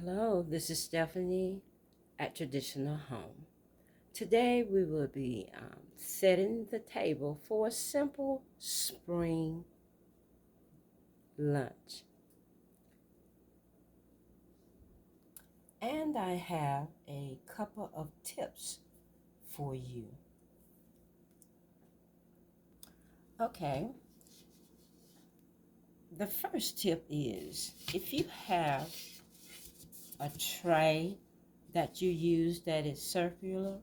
Hello, this is Stephanie at Traditional Home. Today we will be setting the table for a simple spring lunch. And I have a couple of tips for you. Okay, the first tip is if you have a tray that you use that is circular,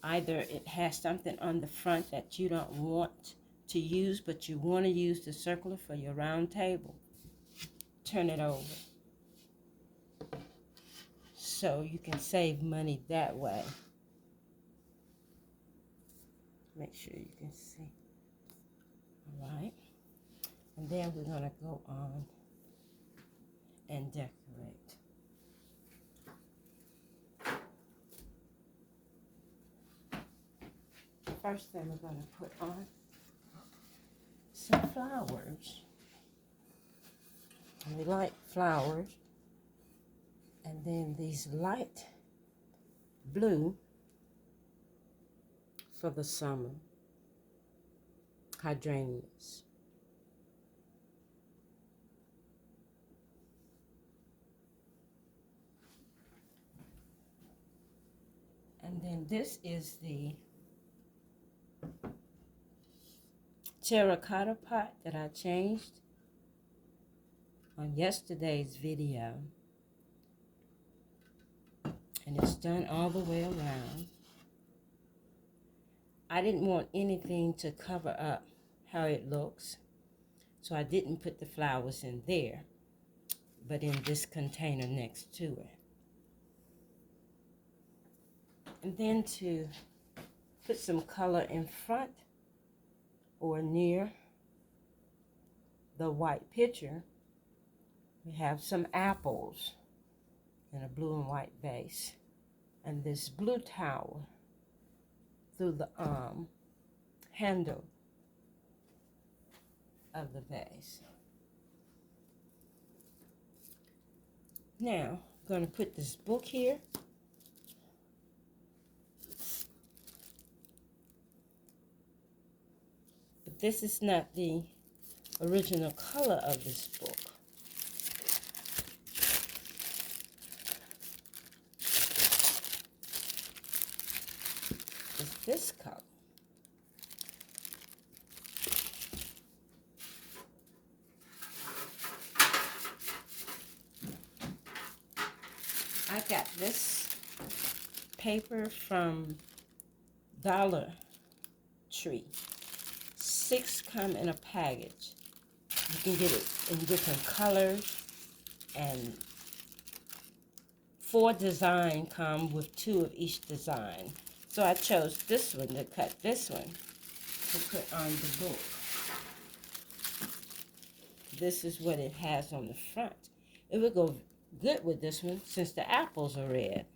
either it has something on the front that you don't want to use, but you want to use the circular for your round table, turn it over so you can save money that way. Make sure you can see. All right. And then we're going to go on and decorate. First thing we're going to put on some flowers. And we like flowers. And then these light blue for the summer hydrangeas. And then this is the terracotta pot that I changed on yesterday's video. And it's done all the way around. I didn't want anything to cover up how it looks, so I didn't put the flowers in there, but in this container next to it. And then to put some color in front or near the white picture, we have some apples in a blue and white vase, and this blue towel through the handle of the vase. Now, I'm going to put this book here. But this is not the original color of this book. It's this color. I got this paper from Dollar Tree. 6 come in a package. You can get it in different colors, and 4 designs come with 2 of each design. So I chose this one to cut this one to put on the book. This is what it has on the front. It would go good with this one since the apples are red.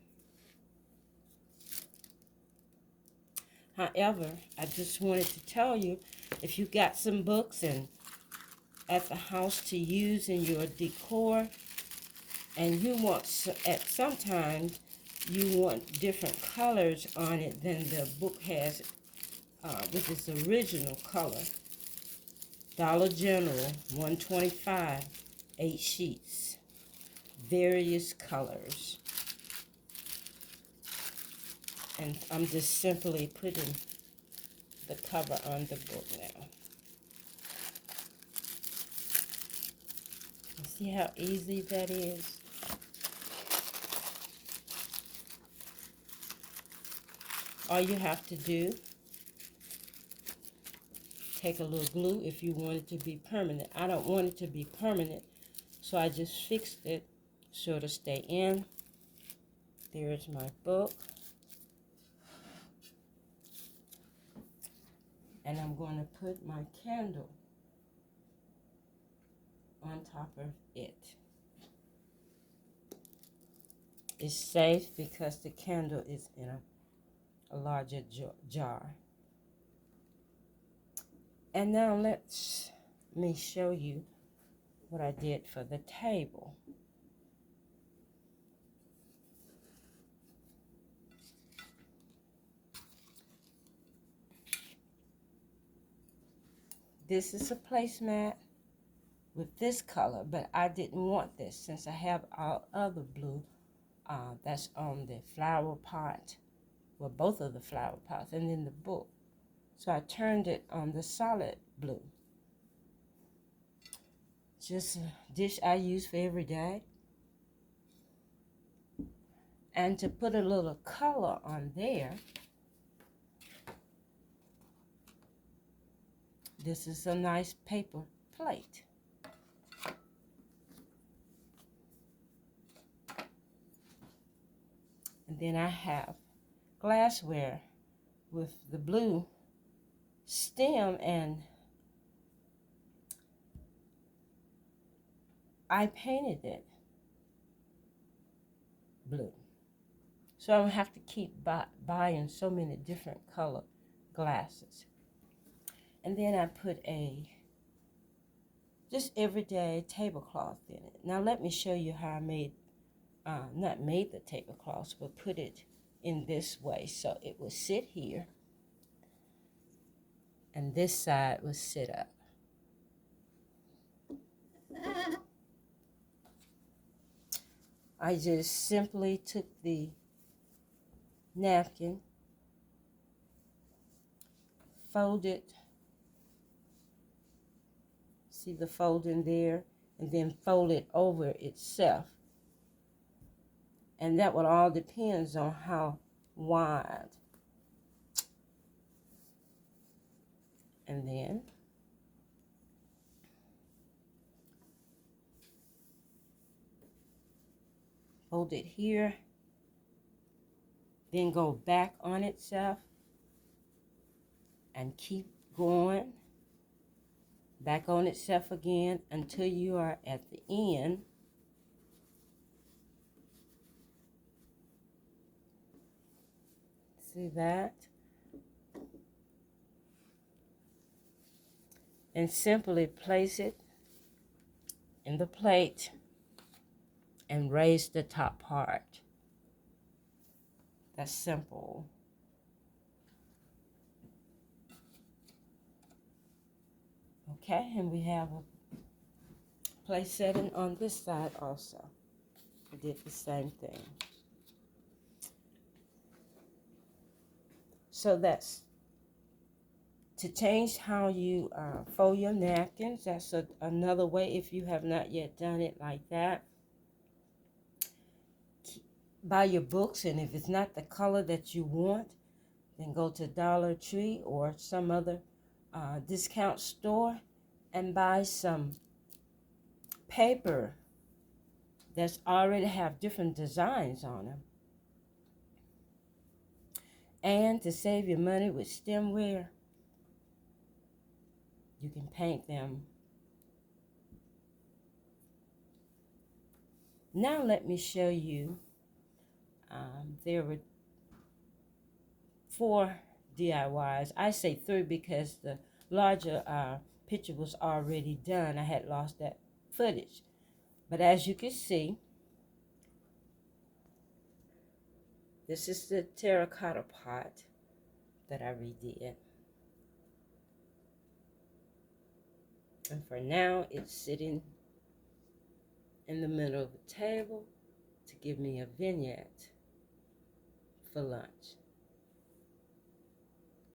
However, I just wanted to tell you, if you got some books and at the house to use in your decor, and you want, sometimes you want different colors on it than the book has with its original color. Dollar General, $1.25, 8 sheets, various colors. And I'm just simply putting the cover on the book now. See how easy that is? All you have to do, take a little glue if you want it to be permanent. I don't want it to be permanent, so I just fixed it so it'll stay in. There's my book. And I'm going to put my candle on top of it. It's safe because the candle is in a larger jar. And now let me show you what I did for the table. this is a placemat with this color, but I didn't want this since I have all other blue that's on the flower pot, well, both of the flower pots, and in the book. So I turned it on the solid blue. Just a dish I use for every day. And to put a little color on there, this is a nice paper plate. And then I have glassware with the blue stem, and I painted it blue. So I don't have to keep buying so many different color glasses. And then I put a just everyday tablecloth in it. Now let me show you how I made, not made the tablecloth, but put it in this way. So it would sit here, and this side would sit up. I just simply took the napkin, folded, see the folding there, and then fold it over itself. And that would all depends on how wide. And then fold it here, then go back on itself and keep going back on itself again until you are at the end. See that? And simply place it in the plate and raise the top part. That's simple. Okay, and we have a place setting on this side also. I did the same thing. So that's to change how you fold your napkins. That's another way if you have not yet done it like that. Buy your books, and if it's not the color that you want, then go to Dollar Tree or some other discount store and buy some paper that's already have different designs on them. And to save your money with stemware, you can paint them. Now let me show you, there were 4 DIYs. I say 3 because the larger picture was already done. I had lost that footage. But as you can see, this is the terracotta pot that I redid. And for now, it's sitting in the middle of the table to give me a vignette for lunch.